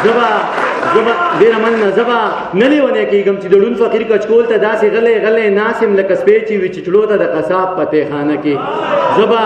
زبا ډېره مننه. زبا نه لیونی کېږم چې د ړوند فقیر کچکول ته داسې غلی ناست یم لکه سپی چې وي چچړو ته د قصاب په تیخانه کې. زبا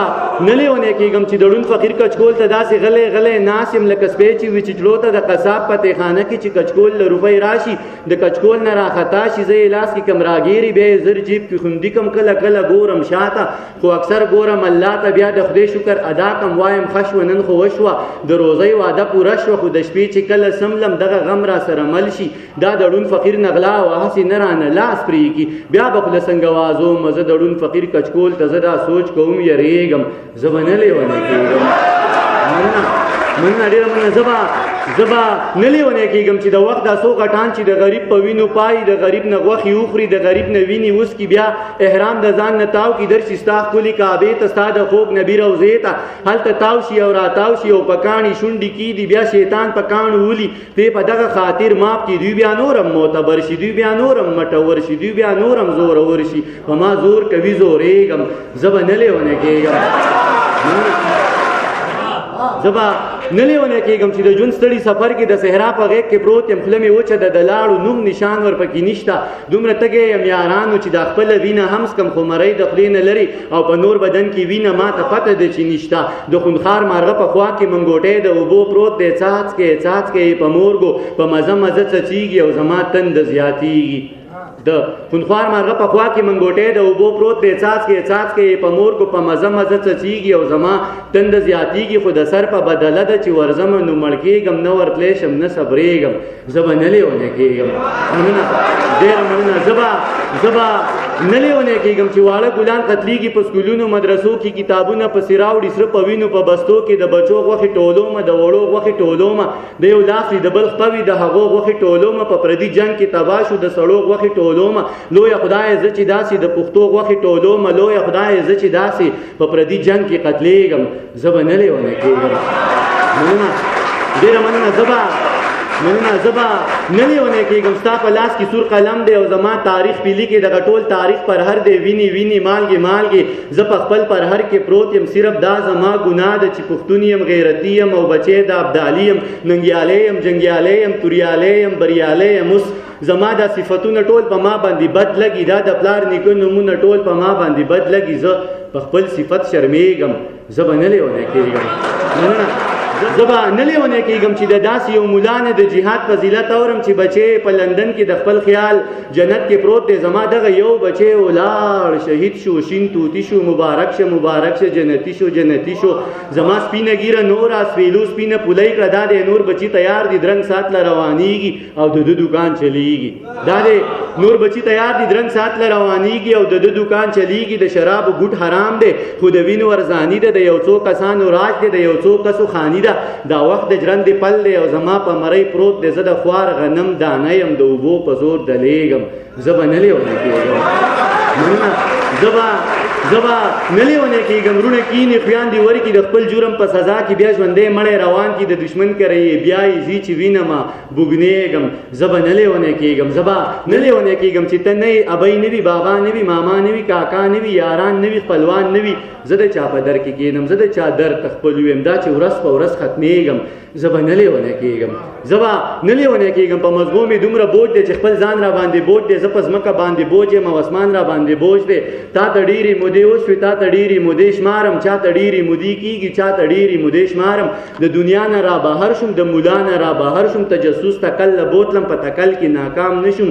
نه لیونی کېږم چې د ړوند فقیر کچکول ته داسې غلی ناست یم لکه سپی چې وي چچړو ته د قصاب په تیخانه کې چې کچکول له روپۍ راشي د کچکول نه راخطا شي زه یې لاس کې کم راګیري بیا یې زر جیب کې خوندي کم کله ګورم شاته خو اکثر ګورم الله ته بیا د خدای شکر ادا کم وایم ښه شوه نن خو وشوه د روزۍ واده پوره شوه خو د شپې چې کله سملم دغه غم را سره مل شي دا د ړوند فقیر نه غلا وه هسې نه رانه لاس پرېږي بیا به خوله څنګه وازوم زه د ړوند فقیر کچکول ته زه دا سوچ کوم یریږم زه به نه لیونی کېږم. مننه ډېره مننه. زبا نه لیونی کېږم چې د وخت دا څو غټان چې د غریب په وینو پای د غریب نه غوښې وخوري د غریب نه ویني وسکي بیا احرام د ځان نه تاو کي درشي ستا ښکلې کعبې ته ستا د خوږ نبي روضې ته هلته تاو شي او راتاو شي او په کاڼي شونډې کېږدي بیا شیطان په کاڼو ولي دی په دغه خاطر ماپ کړي دوی بیا نورم معتبر شي دوی بیا نورم مټور شي دوی بیا نورم زورور شي په ما زور کوي زورېږم زه به نه لیونی کېږم. زبا نه لیونی کېږم چې د ژوند ستړي سفر کې د صحرا په غیږ کې پروت یم خوله مې وچه د لاړو نوم نشان ورپکې نشته دومره تږی یم یارانو چې دا خپله وینه هم څکم خو مرۍ د خولې نه لري او په نور بدن کې وینه ما ته پته ده چې نشته د خونخوار مارغه په خوا کې منګوټی د اوبو پروت دی څاڅکی په مورګو په مزه څڅېږي او زما تنده زیاتېږي د خونخوار مارغه په خوا کې منګوټی د اوبو پروت دی څاڅکی په مورګو په مزه څڅېږي او زما تنده زیاتېږي خو د سر په بدله ده چې ورځم نو مړ کېږم نه ورتلی شم نه صبرېږم زه به نه لیونی کېږم. مننه ډېره مننه. زبا نه لیونی کېږم چې واړه ګلان قتلیږي په سکولونو مدرسو کې کتابونه پسې راوړي سره په وینو په بستو کې د بچو غوښې ټولومه د وړو غوښې ټولومه د یو لاس د بل خپوي د هغو غوښې ټولومه په پردي جنګ کې تباه شو د سړو غوښې ټولومه لویه خدایه زه چې داسې د پښتو غوښې ټولومه لویه خدایه زه چې داسې په پردي جنګ کې قتلیږم زه به نه لیونی کېږم. مننه ډېره مننه. زبا نه لیونی کېږم ستا په لاس کې سور قلم دی او زما تاریخ پې لیکې دغه ټول تاریخ پر هر دی ویني مالګې زه په خپل پر هر کې پروت یم صرف دا زما ګناه ده چې پښتون یم غیرتي یم او بچی د ابدالي یم ننګیالی یم جنګیالی یم توریالی یم بریالی یم اوس زما دا صفتونه ټول په ما باندې بد لګي دا د پلار نیکه نومونه ټول په ما باندې بد لګي زه په خپل صفت شرمېږم زه به نه لیونی کېږم. زه به نه لیونی کېږم چې د داسې یو ملا نه د جهاد فضیلت اورم چې بچی په لندن کې د خپل خیال جنت کې پروت دی زما دغه یو بچی ولاړ شهید شو شین توتی شو مبارک شه جنتی شو زما سپینه ګیره نوره سپیلو سپینه پولی کړه دا دی نور بچی تیار دي درنګ سات له روانېږي او د ده دوکان چلیږي دا دی نور بچی تیار دي درنګ سات له روانېږي او د ده دوکان چلیږي د شرابو ګوټ حرام دی خو د وینو ارزاني ده د یو څو کسانو راج دی د یو څو کسو خاني ده دا وخت د ژرندې پل دی او زما په مرۍ پروت دی زه د خوار غنم دانه یم د اوبو په زور دلیږم زه به نه لیونی کېږم. زبا نه لیونی کېږم. رونه کینې خویاندې ورکي د خپل جرم په سزا کې بیا ژوندی مړی روان کي د دشمن کره یې بیا یې ځي چې وینمه بوږنېږم زه به نه لیونی کېږم. زبا نه لیونی کېږم چې ته نه یې ابۍ نه وي بابا نه وي ماما نه وي کاکا نه وي یاران نه وي خپلوان نه وي زه د چا په در کې کېنم زه د چا در ته خپل ویم دا چې ورځ په ورځ ختمېږم زه به نه لیونی کېږم. زبا نه لیونی کېږم. په مزغو مې دومره بوج دی چې خپل ځان را باندې بوج دی زه په ځمکه باندې بوج یم او اسمان را باندې بوج دی تا ته ډېرې مودې وشوې تا ته ډېرې مودې شمارم چا ته ډېرې مودې کېږي چا ته ډېرې مودې شمارم د دنیا نه را بهر شوم د ملا نه را بهر شوم تجسس تکل له بوتلم په تکل کې ناکام نه شوم